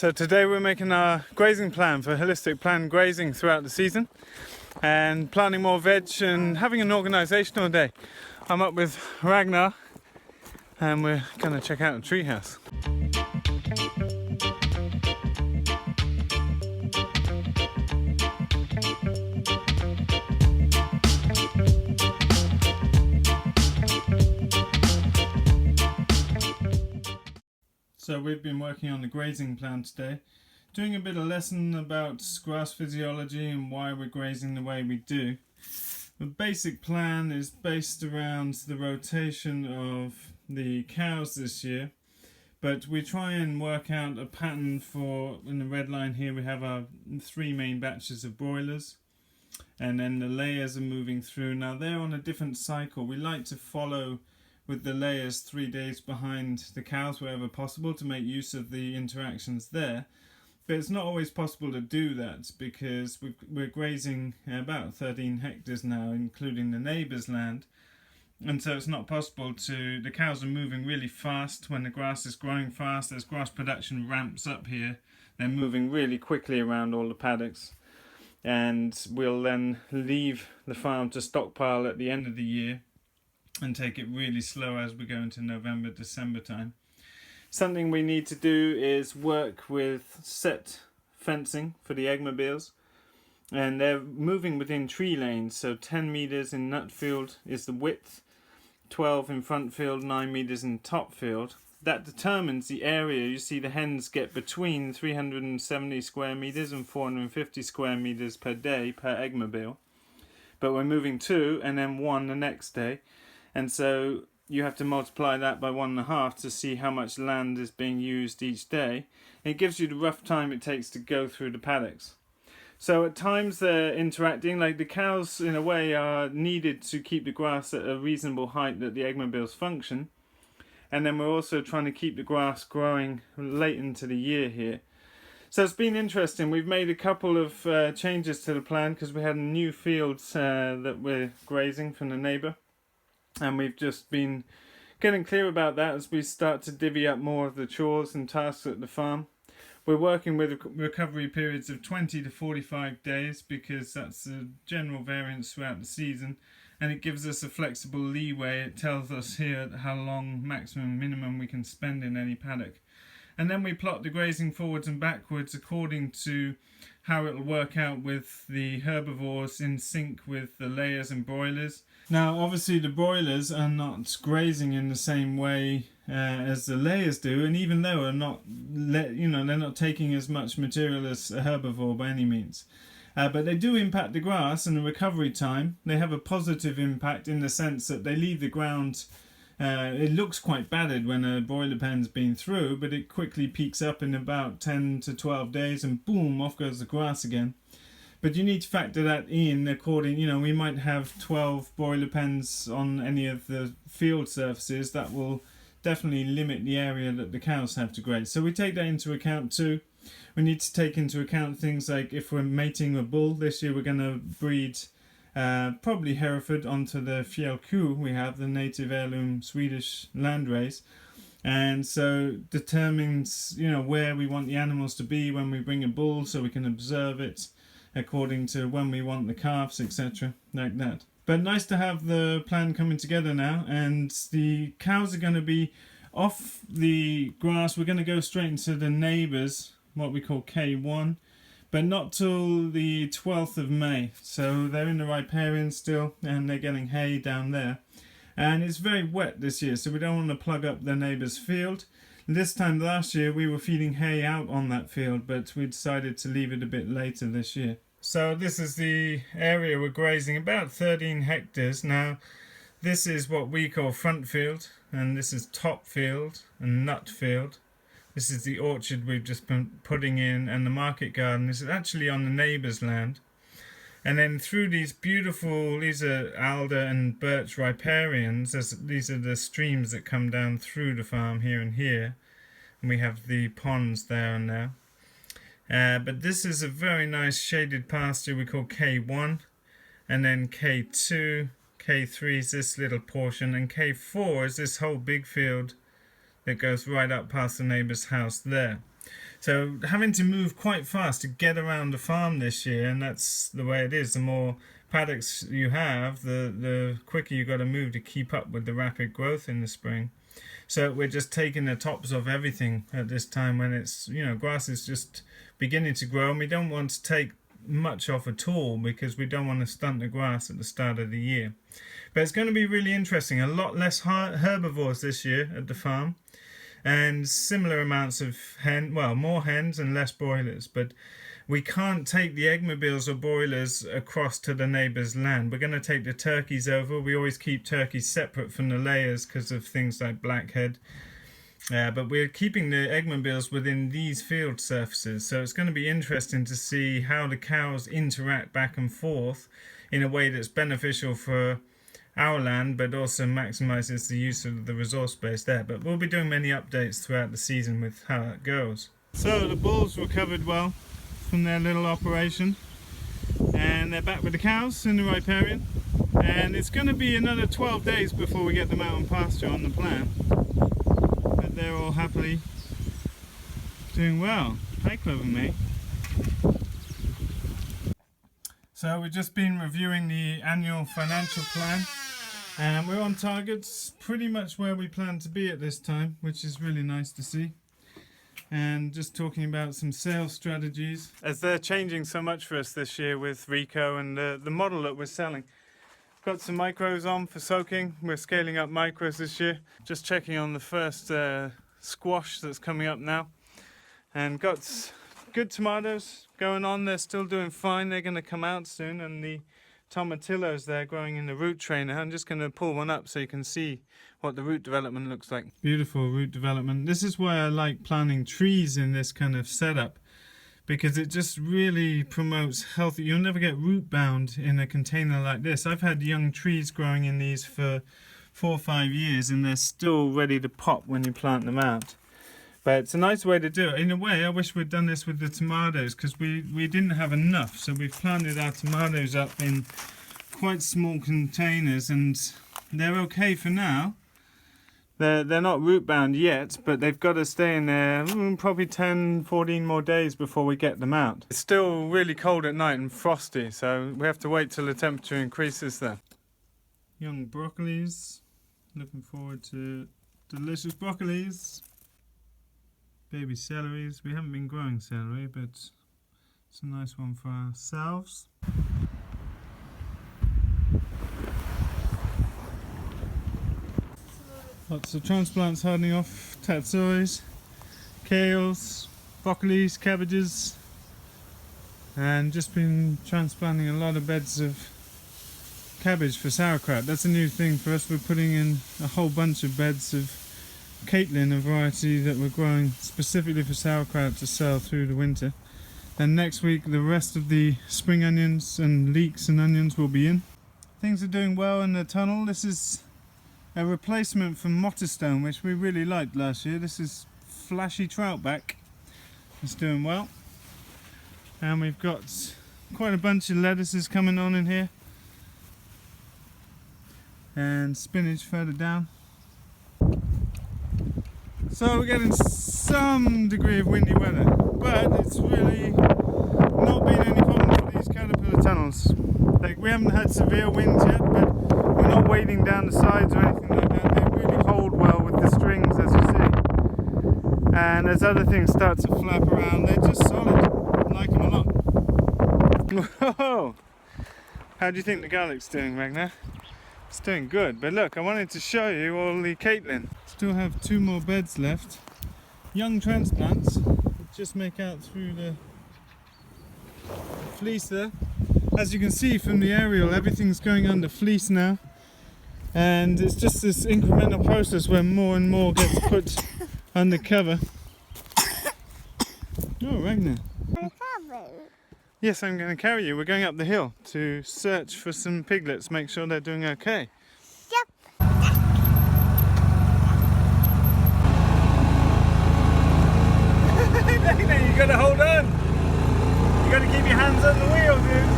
So today we're making our grazing plan for holistic planned grazing throughout the season and planting more veg and having an organisational day. I'm up with Ragnar and we're going to check out a treehouse. So we've been working on the grazing plan today, doing a bit of lesson about grass physiology and why we're grazing the way we do. The basic plan is based around the rotation of the cows this year, but we try and work out a pattern for, in the red line here we have our 3 main batches of broilers, and then the layers are moving through. Now they're on a different cycle. We like to follow with the layers 3 days behind the cows wherever possible to make use of the interactions there. But it's not always possible to do that because we're grazing about 13 hectares now, including the neighbour's land. And so it's not possible to, the cows are moving really fast when the grass is growing fast. As grass production ramps up here, they're moving really quickly around all the paddocks. And we'll then leave the farm to stockpile at the end of the year and take it really slow as we go into November, December time. Something we need to do is work with set fencing for the eggmobiles, and they're moving within tree lanes, so 10 meters in nut field is the width, 12 in front field, 9 meters in top field. That determines the area. You see the hens get between 370 square meters and 450 square meters per day per eggmobile, but we're moving 2 and then 1 the next day. And so you have to multiply that by 1.5 to see how much land is being used each day. And it gives you the rough time it takes to go through the paddocks. So at times they're interacting, like the cows in a way are needed to keep the grass at a reasonable height that the eggmobiles function. And then we're also trying to keep the grass growing late into the year here. So it's been interesting. We've made a couple of changes to the plan because we had new fields that we're grazing from the neighbour. And we've just been getting clear about that as we start to divvy up more of the chores and tasks at the farm. We're working with recovery periods of 20 to 45 days because that's the general variance throughout the season, and it gives us a flexible leeway. It tells us here how long maximum and minimum we can spend in any paddock. And then we plot the grazing forwards and backwards according to how it'll work out with the herbivores in sync with the layers and broilers. Now obviously the broilers are not grazing in the same way as the layers do, and even though they're not, they're not taking as much material as a herbivore by any means. But they do impact the grass and the recovery time. They have a positive impact in the sense that they leave the ground. It looks quite battered when a broiler pen's been through, but it quickly peaks up in about 10 to 12 days and boom, off goes the grass again. But you need to factor that in according, we might have 12 broiler pens on any of the field surfaces. That will definitely limit the area that the cows have to graze. So we take that into account too. We need to take into account things like if we're mating a bull. This year we're going to breed probably Hereford onto the Fjällko we have, the native heirloom Swedish landrace, and so determines where we want the animals to be when we bring a bull, so we can observe it according to when we want the calves, etc., like that. But nice to have the plan coming together now, and the cows are going to be off the grass. We're going to go straight into the neighbours, what we call K1, but not till the 12th of May. So they're in the riparian still, and they're getting hay down there. And it's very wet this year, so we don't want to plug up the neighbour's field. This time last year we were feeding hay out on that field, but we decided to leave it a bit later this year. So this is the area we're grazing, about 13 hectares. Now this is what we call front field, and this is top field and nut field. This is the orchard we've just been putting in, and the market garden. This is actually on the neighbour's land. And then through these beautiful, these are alder and birch riparians. These are the streams that come down through the farm here and here. And we have the ponds there and there. But this is a very nice shaded pasture we call K1. And then K2, K3 is this little portion. And K4 is this whole big field that goes right up past the neighbour's house there. So having to move quite fast to get around the farm this year, and that's the way it is. The more paddocks you have, the quicker you got to move to keep up with the rapid growth in the spring. So we're just taking the tops off everything at this time when it's, grass is just beginning to grow, and we don't want to take much off at all because we don't want to stunt the grass at the start of the year. But it's going to be really interesting. A lot less herbivores this year at the farm, and similar amounts of more hens and less broilers. But we can't take the eggmobiles or broilers across to the neighbour's land. We're going to take the turkeys over. We always keep turkeys separate from the layers because of things like blackhead. But we're keeping the eggmobiles within these field surfaces. So it's going to be interesting to see how the cows interact back and forth in a way that's beneficial for our land, but also maximizes the use of the resource base there. But we'll be doing many updates throughout the season with how it goes. So the bulls recovered well from their little operation, and they're back with the cows in the riparian, and it's going to be another 12 days before we get them out on pasture on the plan, but they're all happily doing well. Hi Clover, mate. So we've just been reviewing the annual financial plan, and we're on targets, pretty much where we plan to be at this time, which is really nice to see. And just talking about some sales strategies, as they're changing so much for us this year with Rico and the model that we're selling. Got some micros on for soaking. We're scaling up micros this year. Just checking on the first squash that's coming up now, and got good tomatoes going on. They're still doing fine. They're going to come out soon, and the tomatillos there growing in the root trainer. I'm just going to pull one up so you can see what the root development looks like. Beautiful root development. This is why I like planting trees in this kind of setup, because it just really promotes healthy. You'll never get root bound in a container like this. I've had young trees growing in these for 4 or 5 years, and they're still ready to pop when you plant them out. But it's a nice way to do it. In a way, I wish we'd done this with the tomatoes, because we didn't have enough. So we've planted our tomatoes up in quite small containers, and they're okay for now. They're not root bound yet, but they've got to stay in there probably 10, 14 more days before we get them out. It's still really cold at night and frosty, so we have to wait till the temperature increases there. Young broccolis. Looking forward to delicious broccolis. Baby celeries. We haven't been growing celery, but it's a nice one for ourselves. Lots of transplants hardening off, tatsuris, kales, broccolis, cabbages, and just been transplanting a lot of beds of cabbage for sauerkraut. That's a new thing for us. We're putting in a whole bunch of beds of Keyline, a variety that we're growing specifically for sauerkraut to sell through the winter. And next week the rest of the spring onions and leeks and onions will be in. Things are doing well in the tunnel. This is a replacement from Motterstone, which we really liked last year. This is Flashy Troutback. It's doing well. And we've got quite a bunch of lettuces coming on in here. And spinach further down. So we're getting some degree of windy weather, but it's really not been any problem for these caterpillar tunnels. Like, we haven't had severe winds yet, but we're not wading down the sides or anything like that. They really hold well with the strings, as you see. And as other things start to flap around, they're just solid. I like them a lot. Whoa! How do you think the garlic's doing, Ragnar? It's doing good, but look, I wanted to show you all the Keyline. Still have 2 more beds left. Young transplants, just make out through the fleece there. As you can see from the aerial, everything's going under fleece now. And it's just this incremental process where more and more gets put under cover. Oh, Ragnar. Yes, I'm going to carry you. We're going up the hill to search for some piglets, make sure they're doing okay. Yep. You got to hold on. You got to keep your hands on the wheel, dude.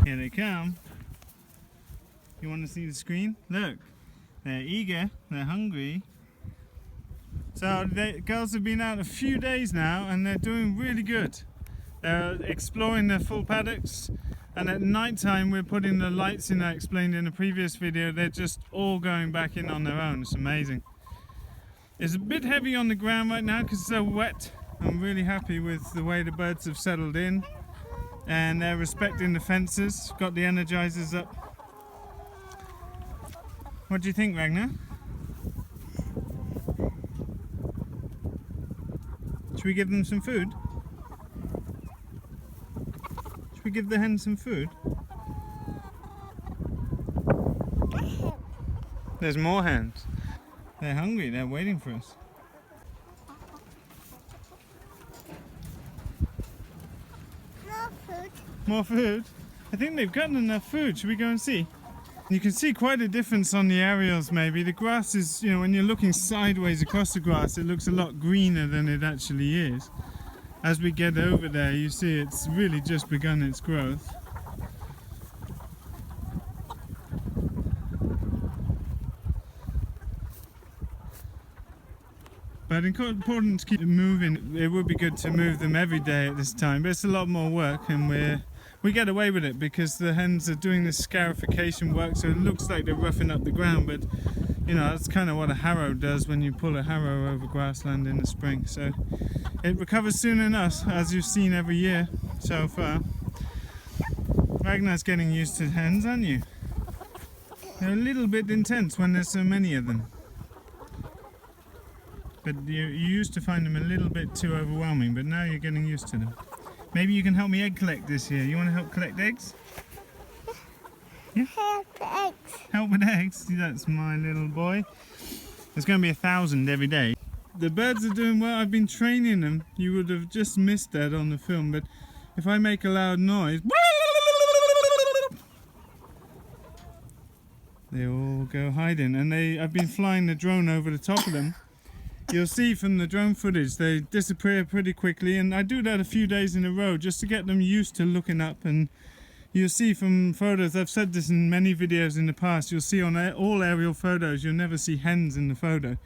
Here they come. You want to see the screen? Look. They're eager, they're hungry. So the girls have been out a few days now and they're doing really good. They're exploring their full paddocks, and at night time we're putting the lights in I explained in a previous video. They're just all going back in on their own. It's amazing. It's a bit heavy on the ground right now because it's so wet. I'm really happy with the way the birds have settled in and they're respecting the fences. Got the energizers up. What do you think, Ragnar? Should we give them some food? Should we give the hens some food? There's more hens. They're hungry, they're waiting for us. More food. More food? I think they've gotten enough food. Should we go and see? You can see quite a difference on the aerials maybe. The grass is, you know, when you're looking sideways across the grass, it looks a lot greener than it actually is. As we get over there, you see it's really just begun its growth. But important to keep them moving. It would be good to move them every day at this time, but it's a lot more work, and we get away with it because the hens are doing this scarification work, so it looks like they're roughing up the ground, but you know, that's kind of what a harrow does when you pull a harrow over grassland in the spring. So it recovers soon enough, as you've seen every year so far. Ragnar's getting used to hens, aren't you? They're a little bit intense when there's so many of them. But you used to find them a little bit too overwhelming, but now you're getting used to them. Maybe you can help me egg collect this year. You want to help collect eggs? Yeah? Help the eggs. Help with eggs? That's my little boy. There's going to be 1,000 every day. The birds are doing well. I've been training them. You would have just missed that on the film, but if I make a loud noise, they all go hiding. And I've been flying the drone over the top of them. You'll see from the drone footage they disappear pretty quickly, and I do that a few days in a row just to get them used to looking up. And you'll see from photos, I've said this in many videos in the past, you'll see on all aerial photos you'll never see hens in the photo,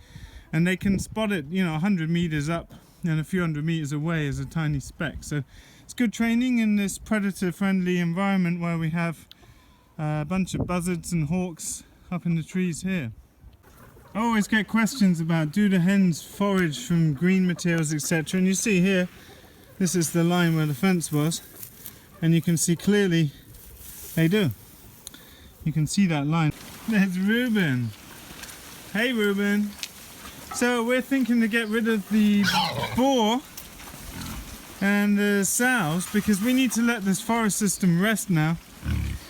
and they can spot it, you know, 100 meters up and a few hundred meters away as a tiny speck. So it's good training in this predator friendly environment where we have a bunch of buzzards and hawks up in the trees here. I always get questions about, do the hens forage from green materials, etc. And you see here, this is the line where the fence was, and you can see clearly they do. You can see that line. There's Reuben. Hey Reuben. So we're thinking to get rid of the boar and the sows because we need to let this forest system rest now.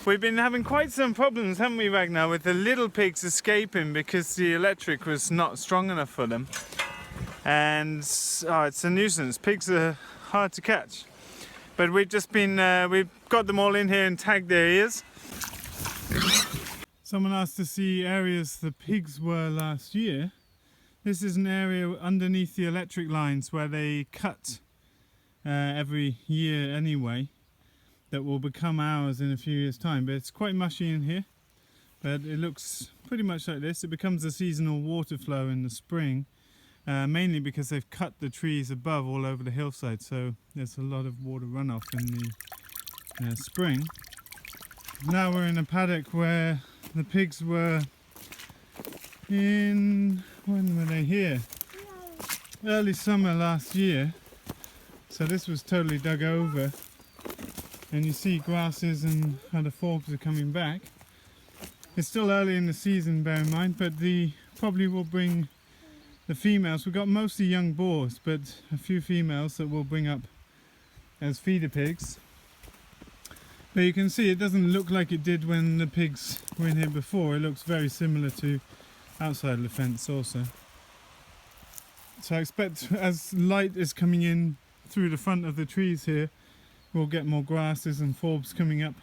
We've been having quite some problems, haven't we, Ragnar, with the little pigs escaping because the electric was not strong enough for them. And it's a nuisance. Pigs are hard to catch. But we've just been, we've got them all in here and tagged their ears. Someone asked to see areas the pigs were last year. This is an area underneath the electric lines where they cut every year anyway. That will become ours in a few years' time, but it's quite mushy in here. But it looks pretty much like this. It becomes a seasonal water flow in the spring, mainly because they've cut the trees above all over the hillside, so there's a lot of water runoff in the spring. Now we're in a paddock where the pigs were in, when were they here? Early summer last year, so this was totally dug over. And you see grasses and other forbs are coming back. It's still early in the season, bear in mind, but probably will bring the females. We've got mostly young boars, but a few females that we'll bring up as feeder pigs. But you can see it doesn't look like it did when the pigs were in here before. It looks very similar to outside of the fence also. So I expect as light is coming in through the front of the trees here, we'll get more grasses and forbs coming up.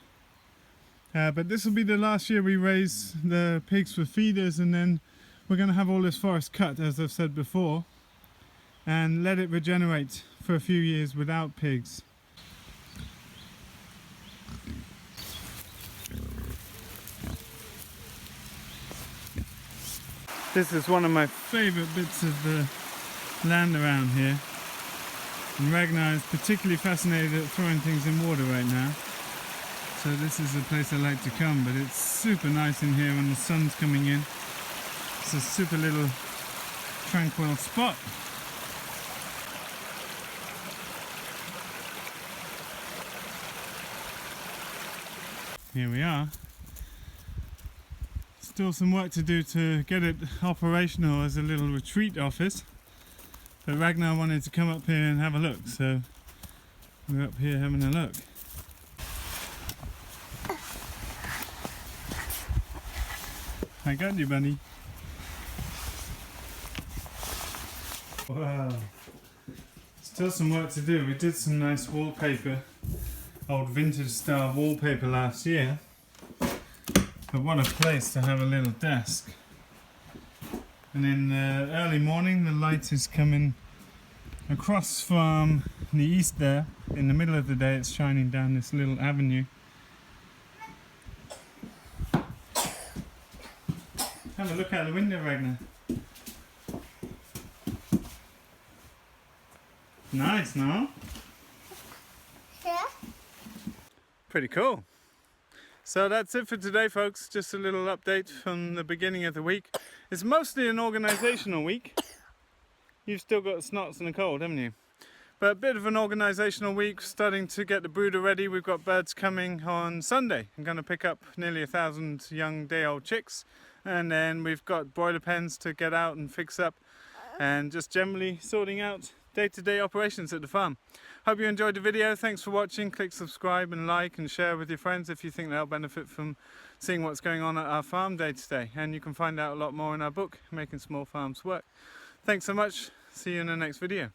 But this will be the last year we raise the pigs for feeders, and then we're going to have all this forest cut, as I've said before, and let it regenerate for a few years without pigs. This is one of my favourite bits of the land around here. And Ragnar is particularly fascinated at throwing things in water right now. So this is a place I like to come, but it's super nice in here when the sun's coming in. It's a super little tranquil spot. Here we are. Still some work to do to get it operational as a little retreat office. But Ragnar wanted to come up here and have a look, so we're up here having a look. I got you, buddy. Wow. Still some work to do. We did some nice wallpaper, old vintage style wallpaper last year. But what a place to have a little desk. And in the early morning the light is coming across from the east there. In the middle of the day it's shining down this little avenue. Have a look out the window, Ragnar. Nice, no? Yeah. Pretty cool. So that's it for today, folks. Just a little update from the beginning of the week. It's mostly an organisational week. You've still got snots and a cold, haven't you? But a bit of an organisational week, starting to get the brooder ready. We've got birds coming on Sunday. I'm going to pick up nearly 1,000 young day-old chicks. And then we've got broiler pens to get out and fix up. And just generally sorting out day-to-day operations at the farm. Hope you enjoyed the video. Thanks for watching. Click subscribe and like and share with your friends if you think they'll benefit from seeing what's going on at our farm day to day. And you can find out a lot more in our book, Making Small Farms Work. Thanks so much. See you in the next video.